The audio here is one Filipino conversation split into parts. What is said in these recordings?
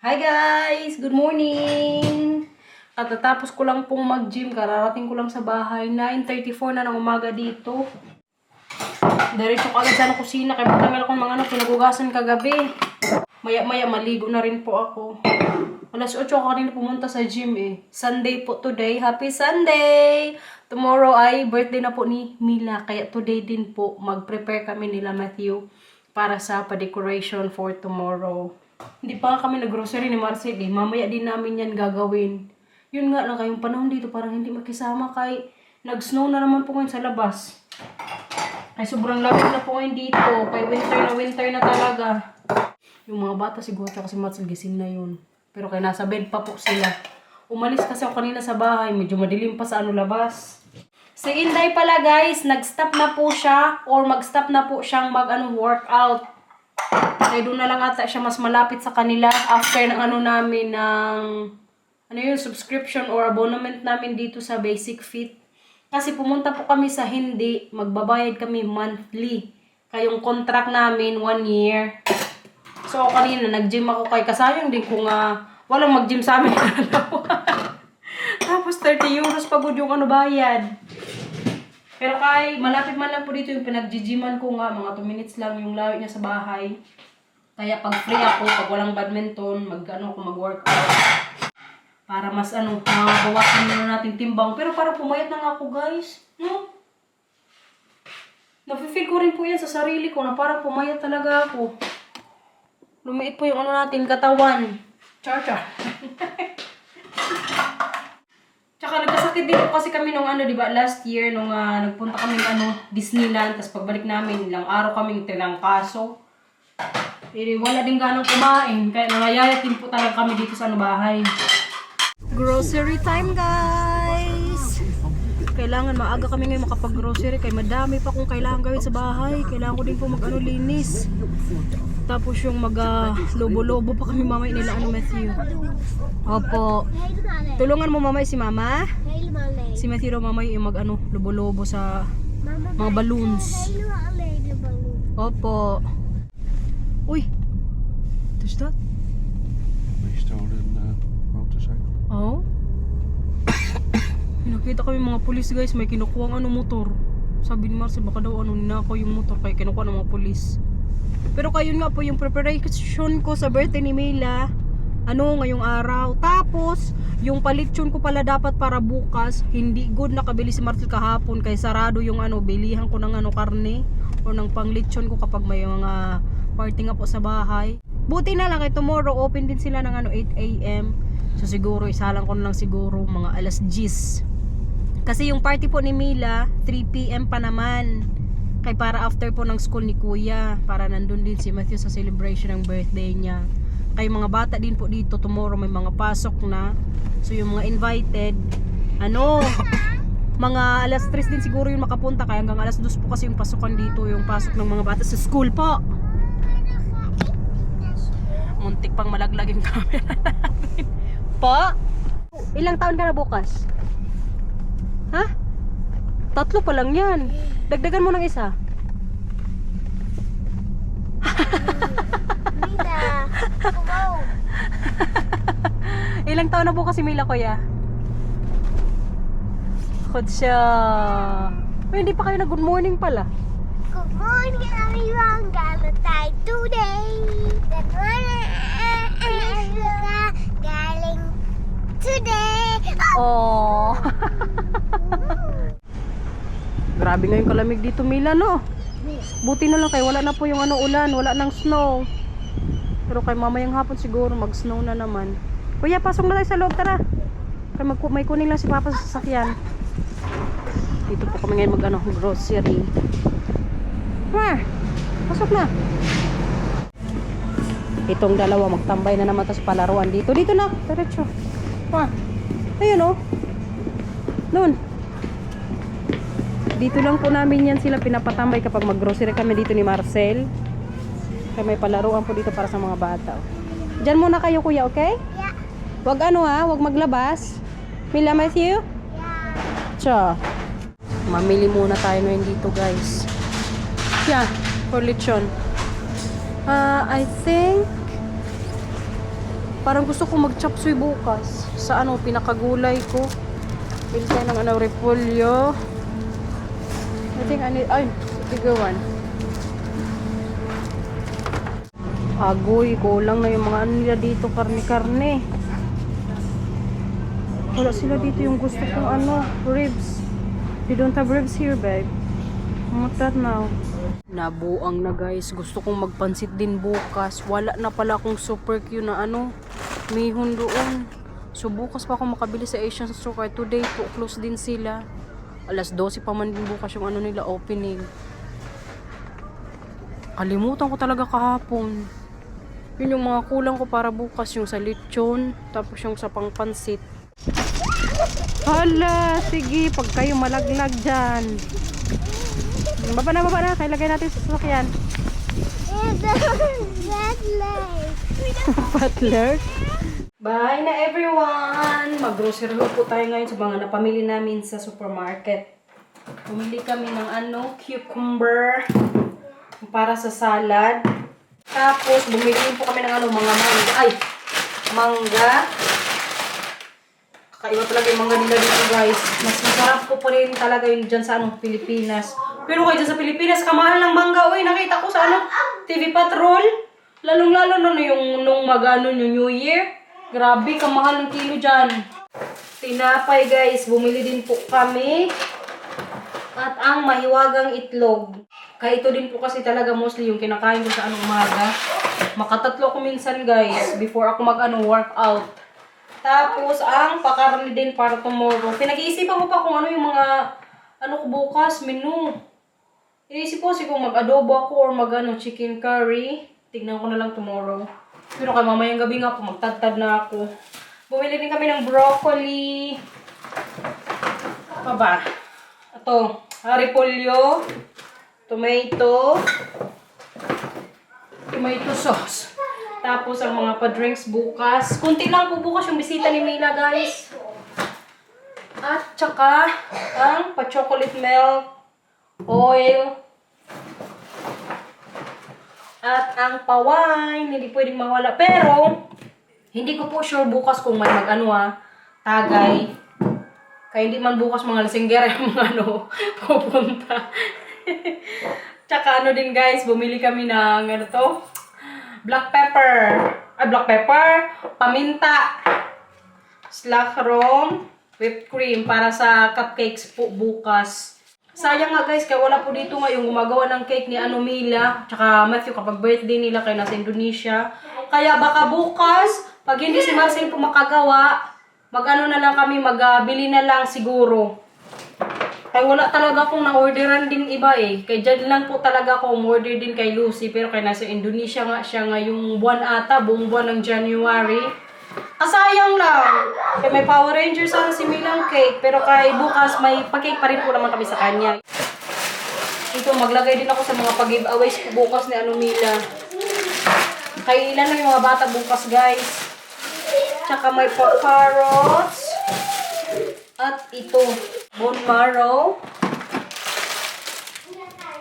Hi guys! Good morning! Katatapos ko lang pong mag-gym. Kararating ko lang sa bahay. 9:34 na ng umaga dito. Diretso ko agad sa kusina. Kaya magtangal akong mga pinagugasan kagabi. Maya-maya maligo na rin po ako. Alas 8 ako kanina pumunta sa gym eh. Sunday po today. Happy Sunday! Tomorrow ay birthday na po ni Mila. Kaya today din po mag-prepare kami nila Matthew para sa pa-decoration for tomorrow. Hindi pa kami nag-grocery ni Marcel eh. Mamaya din namin yan gagawin. Yun nga lang kayong panahon dito parang hindi makisama kay nag-snow na naman po ngayon sa labas. Ay sobrang lamig na po ngayon dito. Kay winter na talaga. Yung mga bata siguro kasi Marcel gising na yun. Pero kaya nasa bed pa po sila. Umalis kasi ako kanina sa bahay. Medyo madilim pa sa labas. Si Inday pala guys, nag-stop na po siya or mag-stop na po siyang workout. Kaya doon na lang ata siya mas malapit sa kanila after ng namin ng subscription or abonnement namin dito sa Basic Fit. Kasi pumunta po kami sa hindi, magbabayad kami monthly. Kayong contract namin 1 year. So kanina nag-gym ako kay kasayang din ko nga walang mag-gym sa amin. Tapos 30 euros pagod yung bayad. Pero kay malapit man lang po dito yung pinag-gyman ko nga, mga 2 minutes lang yung layo niya sa bahay. Kaya pag free ako, pag walang badminton, mag-workout. Para mas mabawasan na natin timbang. Pero parang pumayat na nga ako guys. No? Nafe-feel ko rin po yan sa sarili ko na parang pumayat talaga ako. Lumiit po yung natin, katawan. Char-char. Tsaka nagkasakit din po kasi kami nung last year, nung nagpunta kami Disneyland, tapos pagbalik namin, ilang araw kami tinangkaso. Wala din ganang kumain, kaya nangayayat din po talaga kami dito sa bahay. Grocery time guys! Kailangan maaga kami ngayon makapag-grocery, kaya madami pa kung kailangan gawin sa bahay. Kailangan ko din po linis. Tapos yung lobo-lobo pa kami mamay nila Matthew. Opo. Tulungan mo mamay si mama. Si Matthew daw mamay yung lobo-lobo sa mga balloons. Opo. Uy. What's that? They stolen motorcycle. Oh? Nakita kami mga pulis guys, may kinukuha motor. Sabi ni Marcel baka daw ninakaw yung motor kaya kinukuha ng mga pulis. Pero kayo nga po yung preparation ko sa birthday ni Mila. Ngayong araw. Tapos, yung palitsyon ko pala dapat para bukas. Hindi good nakabili si Marcel kahapon. Kaya sarado yung bilihan ko ng karne. O ng panglitsyon ko kapag may mga party nga po sa bahay. Buti na lang kay tomorrow open din sila ng 8 AM. So siguro isalang ko na lang siguro mga alas 10. Kasi yung party po ni Mila 3 PM pa naman. Kaya para after po ng school ni Kuya, para nandun din si Matthew sa celebration ng birthday niya. Kaya mga bata din po dito, tomorrow may mga pasok na. So yung mga invited, mga alas 3 din siguro yung makapunta. Kaya hanggang alas 2 po kasi yung pasukan dito, yung pasok ng mga bata sa school po. Muntik pang malaglag yung camera natin. Po? Ilang taon ka na bukas? Ha? 3 pa lang yan. Dagdagan mo ng isa. Mila, wow. Ilang taon na bukas si Mila, kuya? Good siya. Uy, hindi pa kayo na good morning pala. Good morning everyone, galing today. Good morning, galing today. Oh. Grabe ngayon kalamig dito, Mila, no? Buti na lang kay wala na po yung ulan, wala nang snow. Pero kay mamayang hapon siguro mag-snow na naman. Kuya, pasok na tayo sa loob, tara. Kay may kunin lang si Papa sa sasakyan. Dito po kami ngayon grocery. Pasok na. Itong dalawa magtambay na naman tas palaruan dito. Dito na, diretso. Ayun oh. Noon. Dito lang po namin yan sila pinapatambay kapag mag-grocery kami dito ni Marcel. Kaya may palaruan po dito para sa mga bata. Diyan muna kayo kuya, okay? Yeah. Wag wag maglabas. Mila, Matthew? Yeah. Mamili muna tayo ngayon dito guys. Yeah, for lechon. I think Parang gusto ko mag-chop suey bukas. Sa ano, pinakagulay ko. Bili tayo ng ano, repolyo. I think I need, ay, bigger one. Agoy, kulang na yung mga ano nila dito, karne-karne. Wala sila dito yung gusto kong ano, ribs. They don't have ribs here, babe. What's that now? Nabuang na guys. Gusto kong magpansit din bukas. Wala na pala akong super cute na ano, mihon doon. So bukas pa ako makabili sa Asian store. Kaya today po, close din sila. Alas 12 pa man din bukas yung ano nila opening. Kalimutan ko talaga kahapon. Yun yung mga kulang ko para bukas. Yung sa lechon, tapos yung sa pangpansit. Hala, sige, pag kayo malaglag dyan. Baba na. Kaya lagay natin sa sasakyan. And the red leg. Butler. Bye na everyone! Mag-grocery haul po tayo ngayon sa mga napamili namin sa supermarket. Bumili kami ng ano, cucumber para sa salad. Tapos bumili din po kami ng ano, mga mangga. Ay! Mangga. Kakaiba talaga yung mangga nila dito guys. Mas masarap po pa rin talaga yun dyan sa ano, Pilipinas. Pero kayo dyan sa Pilipinas, kamahal ng mangga. Uy, nakita ko sa ano, TV Patrol. Lalong-lalo na yung nung mag-ano yung New Year. Grabe, kamahal ng kilo dyan. Tinapay guys, bumili din po kami. At ang mahiwagang itlog. Kaya ito din po kasi talaga mostly yung kinakain ko sa anong umaga. Makatatlo ko minsan guys, before ako workout. Tapos ang pakarni din para tomorrow. Pinag-iisipan ko pa kung ano yung mga ano ko bukas, menu. Inisip ko kasi kung mag-adobo ako or chicken curry. Tignan ko na lang tomorrow. Pero kay mamayang gabi nga po, magtagtad na ako. Bumili din kami ng broccoli. Ano ba? Ito, repolyo, tomato sauce. Tapos ang mga pa-drinks bukas. Kunti lang po bukas yung bisita ni Mila, guys. At tsaka ang pa-chocolate milk, oil, at ang pa-wine, hindi pwedeng mawala. Pero, hindi ko po sure bukas kung may tagay. Kaya hindi man bukas mga lasinggera yung mga pupunta. Tsaka din guys, bumili kami ng black pepper, paminta, slackrom, whipped cream para sa cupcakes po bukas. Sayang nga guys, kaya wala po dito nga yung gumagawa ng cake ni Mila, tsaka Matthew kapag birthday nila kaya nasa Indonesia. Kaya baka bukas, pag hindi si Marcel po makagawa, na lang kami, magbili na lang siguro. Kaya wala talaga akong na-orderan din iba eh. Kaya dyan lang po talaga ako umorder din kay Lucy, pero kaya nasa Indonesia nga siya ngayong buwan ata, buong buwan ng January. Sayang lang. Kaya may Power Ranger sana si Milang cake. Pero kay bukas may pa-cake pa rin po naman kami sa kanya. Ito, maglagay din ako sa mga pag-giveaways ko bukas ni Mila. Kaya ilan lang yung mga bata bukas guys. Tsaka may carrots. At ito, bone marrow.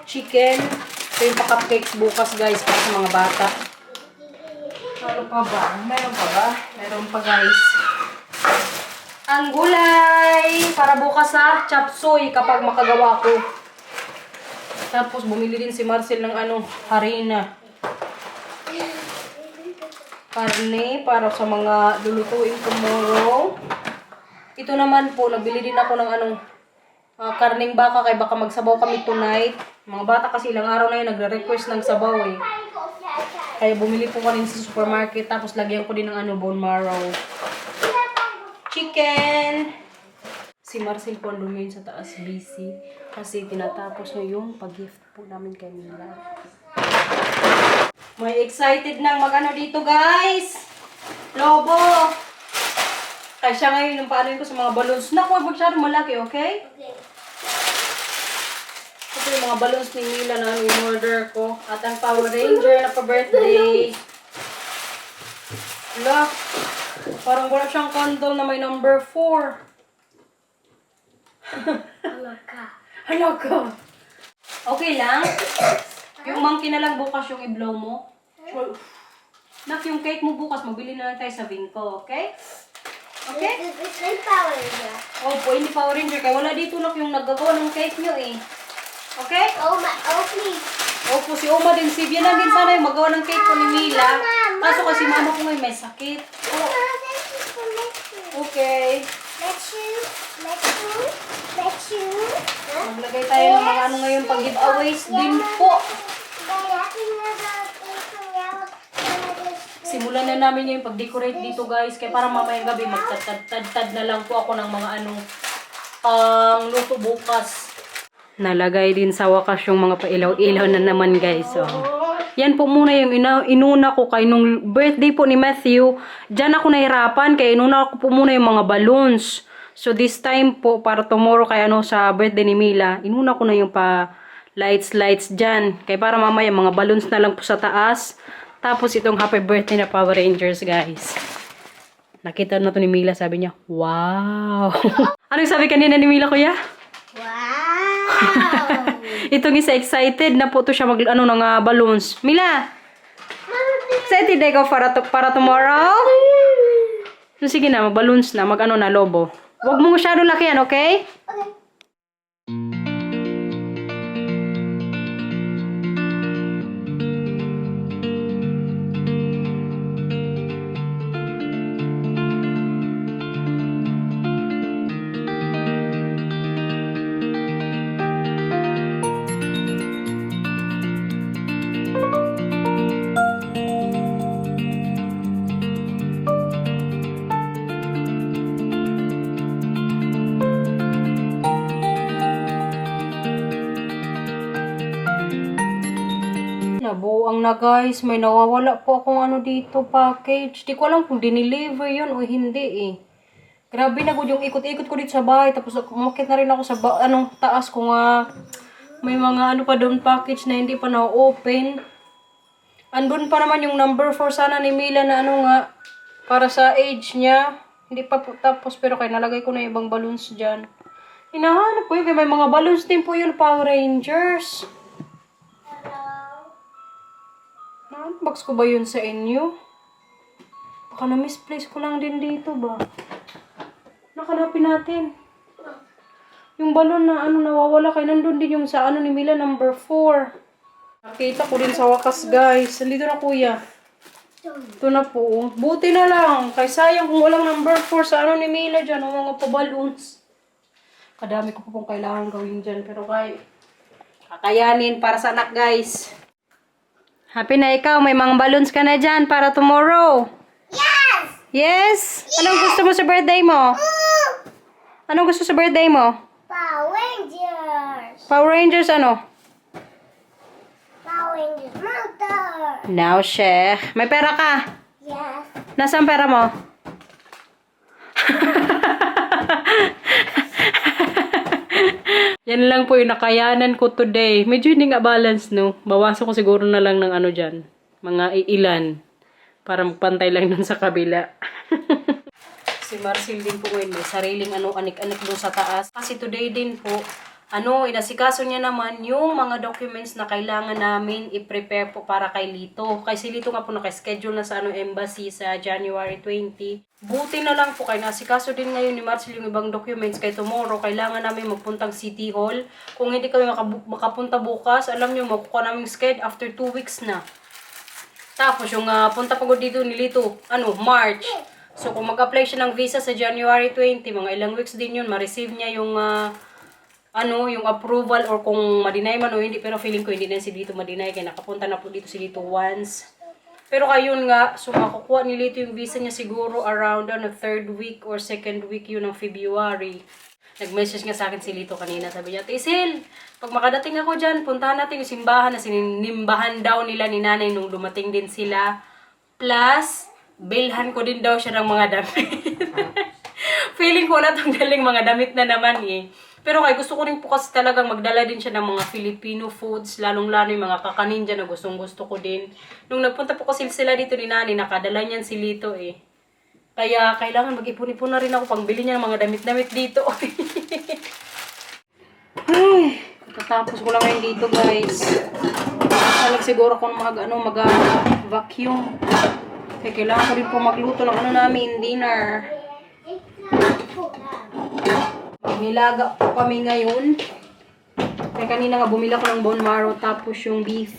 Chicken. Ito yung pa-cupcakes bukas guys para sa mga bata. Ano pa ba? Meron pa ba? Meron pa guys. Ang gulay para bukas sa chop suey kapag makagawa ko. Tapos bumili din si Marcel ng harina. Karne para sa mga lulutuin tomorrow. Ito naman po, nagbili din ako ng karning baka kay baka magsabaw kami tonight. Mga bata kasi ilang araw na yun nagre-request ng sabaw eh. Kaya bumili po kami sa supermarket, tapos lagyan ko din ng bone marrow. Chicken! Si Marcel po andun ngayon sa taas busy. Kasi tinatapos niya yung pag-gift po namin kay Mila. May excited nang dito guys! Lobo! Kaya siya ngayon yung paano ko sa mga balloons. Naku, huwag siya malaki, okay? Okay. Ito yung mga balloons ni Mila na in-order ko. At ang Power Ranger na pa-birthday. Look. Parang wala siyang candle na may number 4. Halaka. Okay lang? Yung monkey na lang bukas yung i-blow mo. Nak, yung cake mo bukas, magbili na lang tayo sa Vinco, okay? Okay? It's like Power Ranger. Opo, hindi Power Ranger. Kaya wala dito nak yung naggagawa ng cake nyo eh. Okay? Oh, please. Opo, si Oma din. Si Bian din sana yung magawa ng cake ko ni Mila. Mama, Kaso kasi mama ko ngayon may sakit. Oh, okay. Maglagay tayo ng mga ano ngayon pag giveaways din po. Simulan na namin yung pag-decorate dito guys. Kaya para mamayang gabi magtad-tad na lang po ako ng mga ano luto bukas. Nalagay din sa wakas yung mga pailaw-ilaw na naman guys. So, yan po muna yung inuna ko kay nung birthday po ni Matthew. Diyan ako nahirapan kaya inuna ko po muna yung mga balloons. So this time po para tomorrow kay sa birthday ni Mila, inuna ko na yung pa lights dyan. Kaya para mamaya mga balloons na lang po sa taas. Tapos itong happy birthday na Power Rangers guys. Nakita na to ni Mila, sabi niya, wow. Anong sabi kanina ni Mila kuya? Wow! Itong isa excited na po to siya ng balloons. Mila! Excited na ikaw para tomorrow? So, sige na, mag-balloons na, na, lobo. Huwag mo masyado lakihan, okay? Okay. Nabuang na guys, may nawawala po akong dito package. Di ko alam kung dineliver yun o hindi eh. Grabe na yung ikot-ikot ko dito sa bahay. Tapos umakit na rin ako sa taas kung may mga pa doon package na hindi pa na-open. Andun pa naman yung number 4 sana ni Mila na para sa age niya. Hindi pa po tapos pero kaya nalagay ko na yung ibang balloons dyan. Hinahanap ko yun kaya may mga balloons din po yun Power Rangers. Box ko ba yun sa inyo? Baka na-misplace ko lang din dito ba? Nakalapin natin. Yung balon na nawawala kay nandun din yung sa ni Mila number 4. Nakita ko din sa wakas guys. Nandito na kuya. Ito na po. Buti na lang. Kay sayang kung walang number 4 sa ni Mila dyan. O mga pa-balloons. Kadami ko po pong kailangan gawin dyan. Pero kakayanin para sa anak guys. Happy na ikaw. May mga balloons ka na dyan para tomorrow. Yes! Yes? Anong gusto mo sa birthday mo? Anong gusto sa birthday mo? Power Rangers! Power Rangers ano? Power Rangers motor! Now, Sheikh. May pera ka? Yes! Nasaan pera mo? Yan lang po yung nakayanan ko today. Medyo hindi nga balance, no? Bawasan ko siguro na lang ng dyan. Mga ilan. Para magpantay lang dun sa kabila. Si Marcel din po ngayon. May sariling anik-anik dun sa taas. Kasi today din po, inasikaso niya naman yung mga documents na kailangan namin i-prepare po para kay Lito. Kasi Lito nga po naka-schedule na sa embassy sa January 20. Buti na lang po kay nasikaso din ngayon ni Marcel yung ibang documents. Kay tomorrow, kailangan namin magpuntang City Hall. Kung hindi kami makapunta bukas, alam nyo, makukuha namin schedule after 2 weeks na. Tapos yung punta pagod dito ni Lito, March. So kung mag-apply siya ng visa sa January 20, mga ilang weeks din yun, ma-receive niya yung yung approval or kung ma-deny man o hindi, pero feeling ko hindi na si Lito ma-deny kaya nakapunta na po dito si Lito once. Pero ayun nga, so makukuha ni Lito yung visa niya siguro around 3rd week or 2nd week yun ng February. Nag-message nga sa akin si Lito kanina, sabi niya, Tisil, pag makadating ako dyan, puntahan natin yung simbahan na sinimbahan daw nila ni nanay nung dumating din sila. Plus, bilhan ko din daw siya ng mga damit. Feeling ko na itong galing mga damit na naman eh. Pero gusto ko rin po kasi talagang magdala din siya ng mga Filipino foods, lalong-lalo yung mga kakanin dyan na gustong-gusto ko din. Nung nagpunta po kasi sila dito ni Nani, nakadala niyan si Lito eh. Kaya kailangan mag-ipon-ipon na rin ako pang bili niya ng mga damit-damit dito. Ay, tatapos ko lang ngayon dito guys. Salag siguro kung mag-vacuum. Kaya kailangan ko rin po magluto ng ano namin, dinner. Nilaga po kami ngayon. Kaya kanina nga bumila ko ng bone marrow tapos yung beef.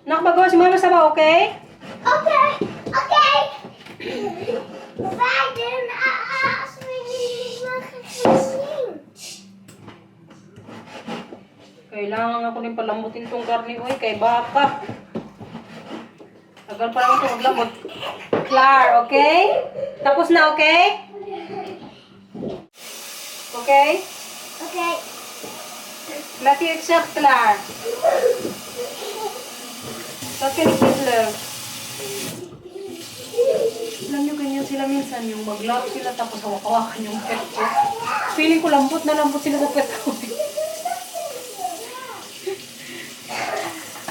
Nakapagawa si Mama Sabaw, okay? Okay, okay. Bye, then ask me magkakasin. Kailangan ako rin palambutin tong karne, oy, kay baka. Tagal pa naman ito maglambot. Clar, okay? Tapos na, okay? Okay? Okay. Let you accept, Clar. What can you love? Alam nyo, ganyan sila minsan, yung maglaro sila tapos hawak-hawakan yung pet ko. Feeling ko lambot na lambot sila sa pet ko.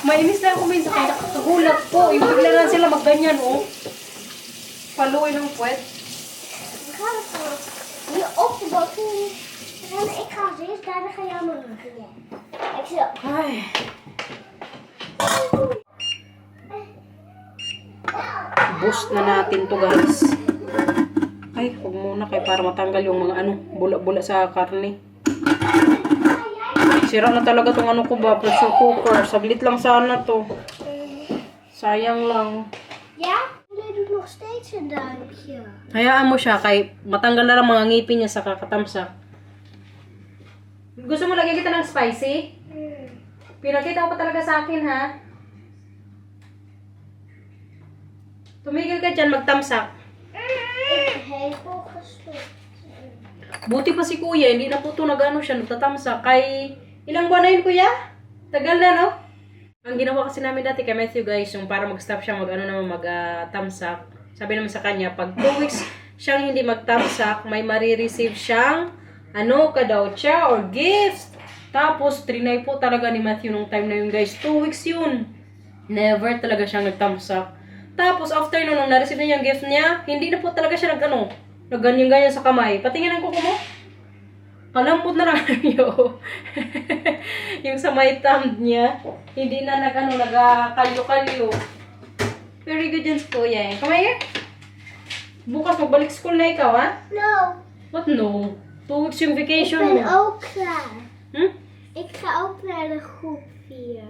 Mainis na ako minsan, kaya nakakagulat po. Yung bigla lang sila magganyan, oh. Paluin ng puwet. Nu op de botten. En ik ga ze eerst daarna ga jij maar doen. Ik zo. Ay. Boost na natin to, guys. Ay, huwag muna kay para matanggal yung mga ano, bula-bula sa karne. Sira na talaga tong ano ko ba, pressure cooker. Saglit lang sana to. Sayang lang. Ja? Jullie doet nog steeds een duimpje. Hayaan mo siya kay matanggal na lang mga ngipin niya sa kakatamsak. Gusto mo lagyan kita ng spicy? Pinakita ko pa talaga sa akin, ha? Tumigil ka dyan, magtamsak. Ik heb gestopt. Buti pa si kuya, hindi na po ito nag-ano siya, nagtatamsak. Kay ilang buwan na yun, kuya? Tagal na, no? Ang ginawa kasi namin dati kay Matthew, guys, yung para mag-stop siya, mag-tamsak. Sabi naman sa kanya, pag 2 weeks siyang hindi mag-tamsak, may marireceive siyang kadawtsa or gifts. Tapos, trinay po talaga ni Matthew nung time na yun, guys. 2 weeks yun. Never talaga siyang nagtamsak. Tapos, after nung na-receive na yung gift niya, hindi na po talaga siya nagganyan-ganyan sa kamay. Patingin ang kuko mo. Kalambot na lang yun. Yung sa may thumb niya, hindi na nagkalyo-kalyo. Very good yun si kuya, eh. Come here. Bukas magbalik school na ikaw, ha? No. What no? 2 weeks yung Ik vacation ben mo. ook klaar. Hm? Ik ga ook naar de groep 4.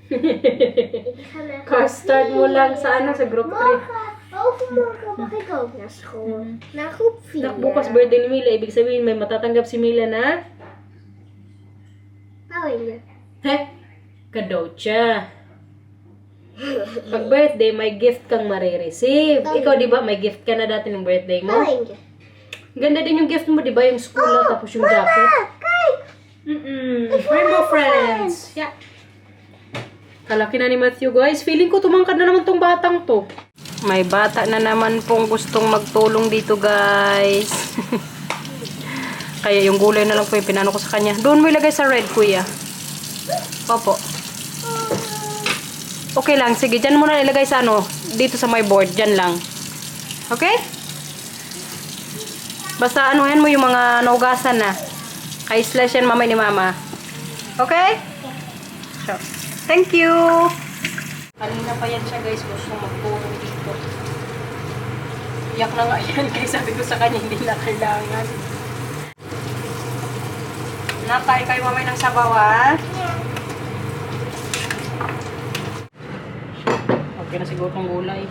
Ik ga naar Car start mo lang sa group 3. Overmorgen mag ik ook naar school. Naar groep 4. Nak, bukas birthday ni Mila, ibig sabihin may matatanggap si Mila na Pauwinje. he, kadawtsa. Pag birthday, may gift kang marireceive. Ikaw, di ba, may gift ka na dati ng birthday mo? Pauwinje. Ganda din yung gift mo, di ba? Yung school tapos yung jacket. Kijk. Rainbow Friends. Yeah. Kalaki na ni Matthew, guys. Feeling ko tumangkad na naman tong batang to. May bata na naman pong gustong magtulong dito, guys. Kaya yung gulay na lang po yung pinano ko sa kanya. Doon mo ilagay sa red, kuya. Opo. Okay lang. Sige, dyan mo na ilagay sa dito sa my board. Dyan lang. Okay? Basta anuhin mo yung mga naugasan na. Kay slash yan mamay ni mama. Okay? So, thank you! Kanina pa yan siya, guys. Gusto magtulong dito. Iyak na nga yan. Kaya sabi ko sa kanya, hindi na kailangan. Nakay kayo mamay ng sabaw, ha? Okay na siguro itong gulay.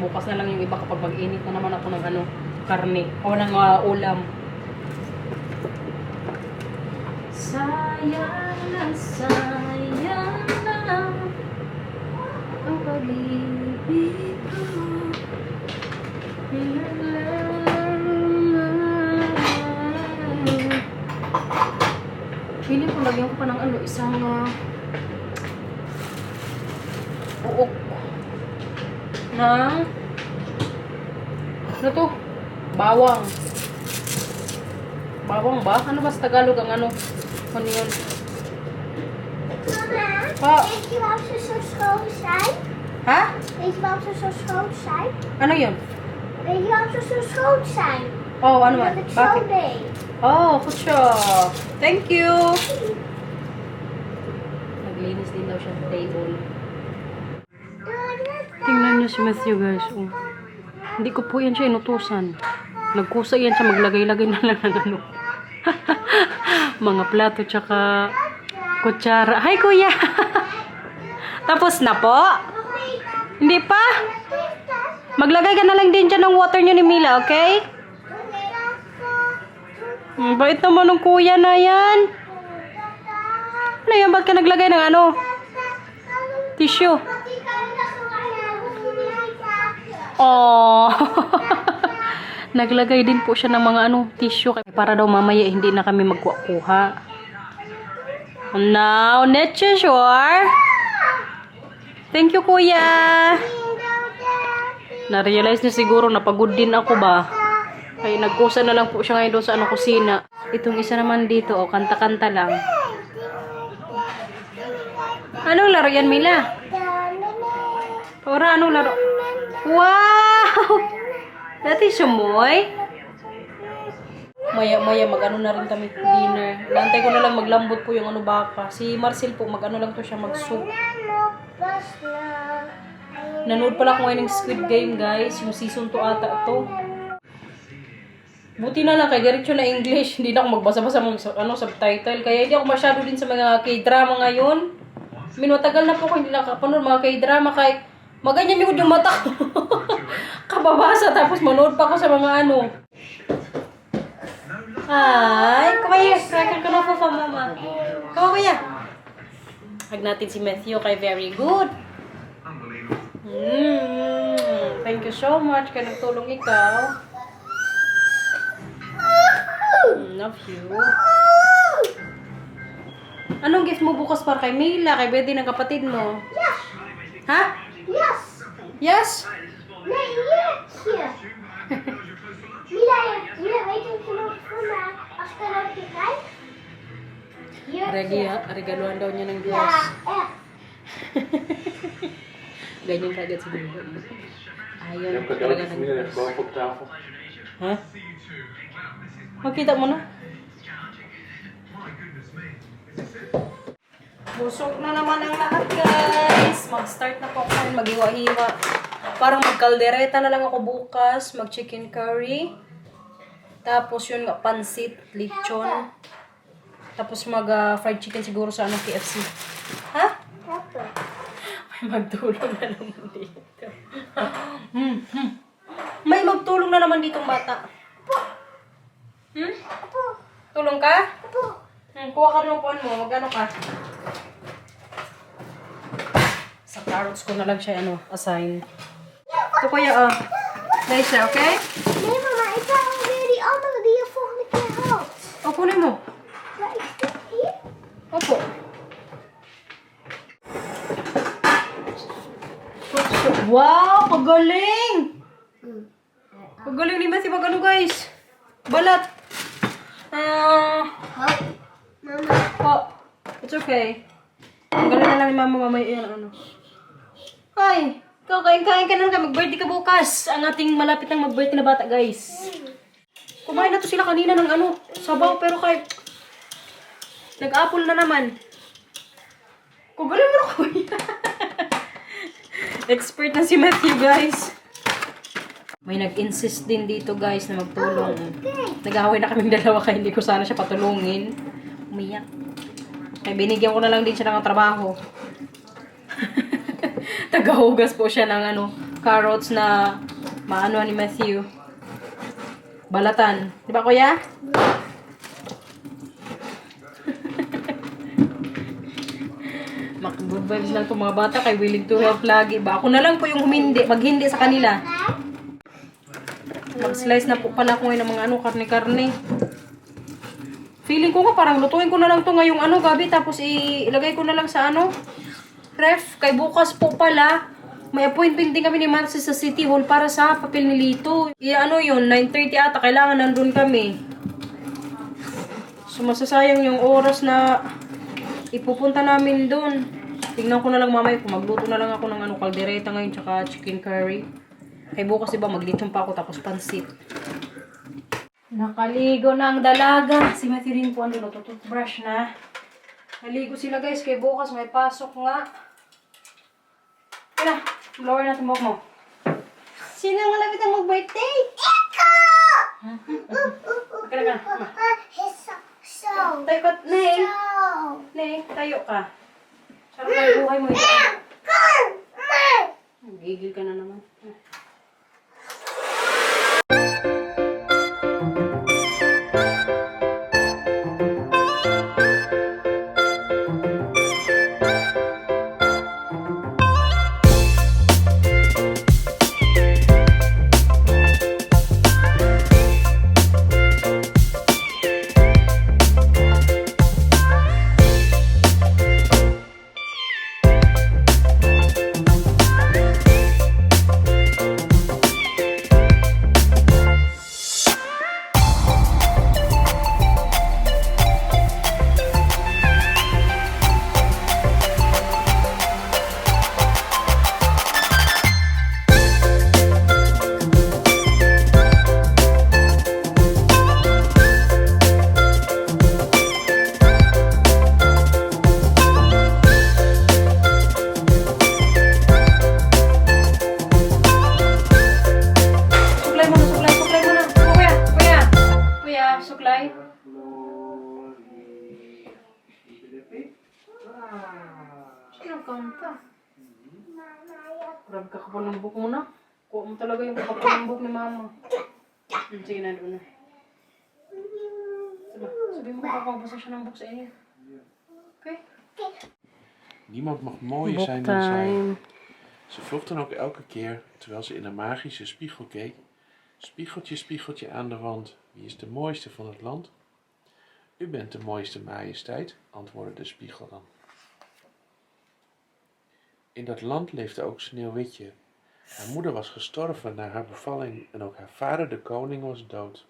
Bukas na lang yung iba kapag mag-init na naman ako ng karne. O ng ulam. Sayang na ang pag-ibig ko. Feeling ko lagyan ko pa ng isang uok ng to? Bawang. Bawang ba? Ano ba sa Tagalog ang ano yun? Mama, Pa. weet je waarom ze zo schoon zijn? Ha? Weet je waarom ze zo schoon zijn? Ano yun? Weet je waarom ze zo schoon zijn? Oh, ano man? Omdat ik zo Bakit? deed. Oh, good job. Thank you. Naglinis din daw siya ng table. niya si Matthew, guys. Oh. Hindi ko po yan siya inutusan. Nagkusa yan siya, maglagay-lagay na lang ng ano. Mga plato, tsaka kutsara. Hi, kuya! Tapos na po? Hindi pa? Maglagay ka na lang din dyan ng water nyo ni Mila, okay? Bait naman ng kuya na yan. Ano yan? Ba't ka naglagay ng ano? Tissue. Oh. Naglagay din po siya ng mga ano, tissue para daw mamaya hindi na kami magkuha. Now, not you sure? Thank you, kuya. Na-realize niya siguro na pagod din ako ba? Ay, nagkusa na lang po siya ngayon doon sa ano, kusina. Itong isa naman dito, oh, kanta-kanta lang. Anong laro yan, Mila? Ora, anong laro? Wow! Dati sumoy. Maya-maya mag-ano na rin kami dinner. Nantay ko na lang maglambot po yung ano baka. Si Marcel po, mag-ano lang to siya, mag-soup. Nanood pala ko ngayon ng Squid Game, guys. Yung season 2 ata to. Buti na lang kay diretso na English. Hindi na ako magbasa-basa ng ano, subtitle. Kaya hindi ako masyado din sa mga K-drama ngayon. Matagal na po ko hindi nakapanood mga K-drama. Kaya maganyan yung mata ko. Kababasa. Tapos manood pa ako sa mga ano. Hi. Kumaya. Cracker ka na po pa, mama. Kumaya. Hag natin si Matthew kay very good. Thank you so much. Kaya nagtulong ikaw. Love you. Anong gift mo bukas para kay Mila? Kay birthday ng kapatid mo? Yes. Ha? Yes. Yes? Nee, hier. Mila, weet je nog voor mij als cadeautje krijgt? Regaluhan daw niya ng dress. Ja, echt. Ganyan kagad si Mila. Ayaw Je hebt talaga cadeautje ng van Mila dress. boven op tafel. Ha? Makita mo na? Busog na naman ang lahat, guys. Mag-start na po ako mag-iwa-hiwa. Parang mag-kaldereta na lang ako bukas. Mag-chicken curry. Tapos yun nga, pansit, lechon. Tapos mag-fried chicken siguro sa anong KFC. Ha? Pepper. May magtulong na naman dito. May magtulong na naman ditong bata. Tulong ka? Kuha ka ng upuan mo. Mag-ano ka? Sa carrots ko na lang siya, assign. Ito kuya, Nice siya, okay? Nee, mama, ik wil weer die andere die je volgende keer haalt. O, kunin mo. Ja, ik zit hier. Opo. Wow! Pagaling! Pagaling ni Matthew. Mag-ano, guys? Balat. Mama. Po. It's okay. Pagaling na lang ni mama mamaya yan, Ay! Ikaw, kain-kain ka na lang. Mag-birthday ka bukas. Ang ating malapit ng mag-birthday na bata, guys. Kumain na to sila kanina ng sabaw. Pero kahit nag-apple na naman. Kugaling mo na, kuya. Expert na si Matthew, guys. May nag-insist din dito, guys, na magtulong. Nag-away na kaming dalawa kaya hindi ko sana siya patulungin. Umiyak. Kaya binigyan ko na lang din siya ng trabaho. Tagahugas po siya ng carrots na maano ni Matthew. Balatan. Di ba, kuya? Good vibes lang itong mga bata kay willing to help lagi ba? Ako na lang po yung maghindi sa kanila. Mag-slice na po pala ko ngayon ng mga karne-karne. Feeling ko nga parang lutuin ko na lang to ngayong gabi tapos ilagay ko na lang sa ref. Kay bukas po pala may appointment din kami ni Marcy sa City Hall para sa papel ni Lito. Yun, 9:30 ata kailangan nandun kami. So masasayang yung oras na ipupunta namin doon. Tingnan ko na lang mamaya kung magluto na lang ako ng kaldereta ngayon tsaka chicken curry. Kay bukas diba maglitsyon pa ako tapos pansit. Nakaligo na ang dalaga. Si Matthew rin po toothbrush na. Naligo sila guys kay bukas may pasok nga. Kaya, blower natin buhok mo. Sino ang malapit ang mag-birthday? Kaya ka. So. Tayo ka, Nay. So. Nay, tayo ka. Sarap ang buhay mo. Gigil ka na naman. Suklay mo na. Kuya, suklay. Sino kanta? Grabe ka kapal ng book mo na. Kuha mo talaga yung kapal ng book ni mama. Sige na, doon na. Sabi mo kakabasa siya ng book sa inyo. Okay? Niemand mag mooier zijn dan zij. Ze vroeg dan ook elke keer, terwijl ze in een magische spiegel keek: Spiegeltje, spiegeltje aan de wand, wie is de mooiste van het land? U bent de mooiste majesteit, antwoordde de spiegel dan. In dat land leefde ook Sneeuwwitje. Haar moeder was gestorven na haar bevalling en ook haar vader, de koning, was dood.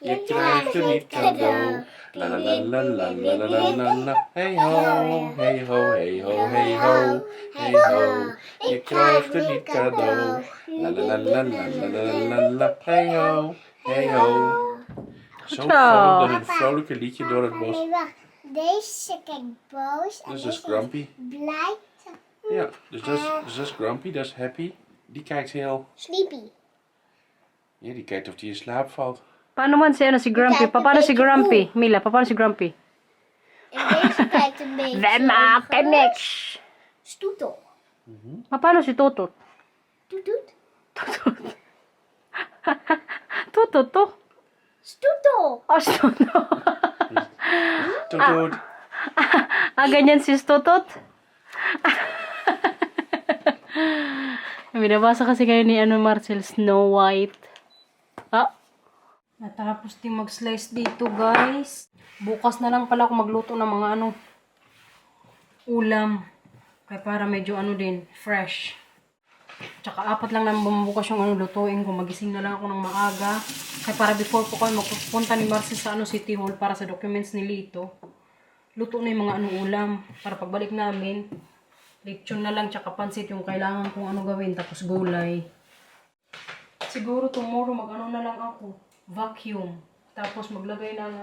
Je krijgt een niet cadeau. La la la la la la la la la la. Hey ho, hey ho, hey ho, hey ho, hey ho. Je krijgt een niet cadeau. La la la la la la la la la. Hey ho, hey ho. Zo vrolijk een vrolijke liedje door het bos. Nee, wacht. Deze kijkt boos. En Dus dat is deze Grumpy. blij. Ja, dus dat is Grumpy, dat is Happy. Die kijkt heel... Sleepy. Ja, die kijkt of die in slaap valt. Paano man si Grumpy? Paano si Grumpy? Mila, paano si Grumpy? En deze kijkt een beetje. We maken niks. Stoetel. Paano si Totot? Toet toet. Totot, toch? Stoetel. Oh, Totot. Toet toet. Ganyan si Totot. Binabasa kasi kayo ni Marcel, Snow White. Natapos din mag-slice dito, guys. Bukas na lang pala ako magluto ng mga ulam. Kaya para medyo din, fresh. Tsaka 4 lang naman bukas yung lutuin ko. Magising na lang ako ng maaga. Kaya para before po kami magpupunta ni Marcel sa City Hall para sa documents ni Lito. Luto na yung mga ulam. Para pagbalik namin, lechon na lang tsaka pansit yung kailangan kong gawin. Tapos gulay. Siguro tomorrow na lang ako. Vacuum. Tapos maglagay ng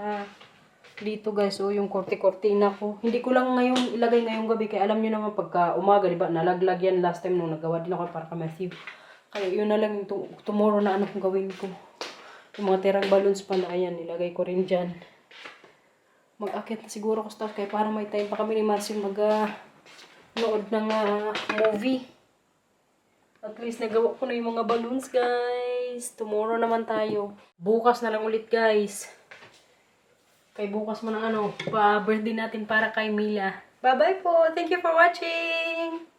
dito guys, yung korte-kortina ko. Hindi ko lang ngayon ilagay ngayong gabi. Kaya alam nyo naman pagka umaga, diba? Nalaglag yan last time nung nagawa din ako para kay Matthew. Kaya yun na lang yung tomorrow na kong gawin ko. Yung mga tirang balloons pa na ayan, ilagay ko rin dyan. Mag-akit na siguro ko start kaya para may time pa kami ni Marcel nood ng movie. At least nagawa ko na yung mga balloons, guys. Tomorrow naman tayo. Bukas na lang ulit, guys. Kay bukas mo na pa-birthday natin para kay Mila. Bye-bye po. Thank you for watching.